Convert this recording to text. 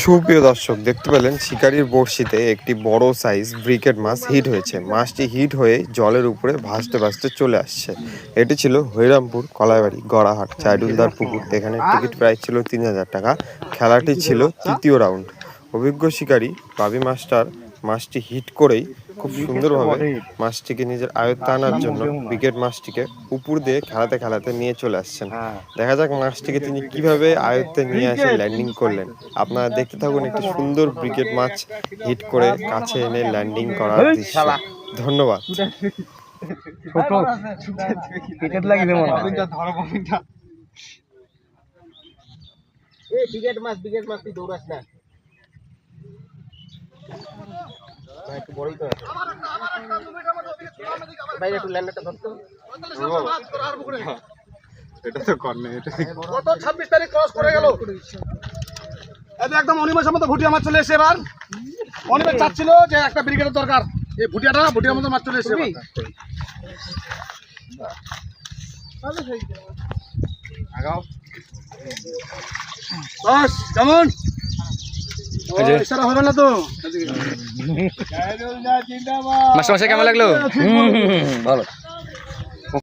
সুপ্রিয় দর্শক, দেখতে পেলেন শিকারির বড়শিতে একটি বড় সাইজ ব্রিকেট মাছ হিট হয়েছে। মাছটি হিট হয়ে জলের উপরে ভাসতে ভাসতে চলে আসছে। এটি ছিল হরিরামপুর কলাইবাড়ি গড়াহাট চাইডুলদার পুকুর। এখানে টিকিট প্রাইস ছিল 3000 টাকা। খেলাটি ছিল তৃতীয় রাউন্ড। অভিজ্ঞ শিকারী বাবি মাস্টার মাছটি হিট করেই খুব সুন্দরভাবে মাছটিকে নিজের আয়ত্তে আনার জন্য ব্রিকেট মাছটিকে উপর দিয়ে খেলাতে খেলাতে নিয়ে চলে আসছেন। দেখা যাক মাছটিকে তিনি কিভাবে আয়ত্তে নিয়ে এসে ল্যান্ডিং করলেন। আপনারা দেখতে থাকুন একটি সুন্দর ব্রিকেট মাছ হিট করে কাছে এনে ল্যান্ডিং করার দৃশ্য। ধন্যবাদ। ব্রিকেট মাছ তুই দৌড়াস না, একটু বড়ই তো আছে বাইরে, একটু ল্যান্ডারটা ধরতো। এটা তো কর্নে, এটা কত 26 তারিখ ক্রস করে গেল। এই একদম অনিমেষের মতো ভুটিয়া মাছ চলে এসে, এবার অনিমেষ চাচ্ছিল যে একটা ব্রিগেডের দরকার, এই ভুটিয়ার মতো মাছ চলে এসে। আগাও বস, কেমন ইশারা হবে না তো? মাস্টার মশাই কেমন লাগলো? ভালো।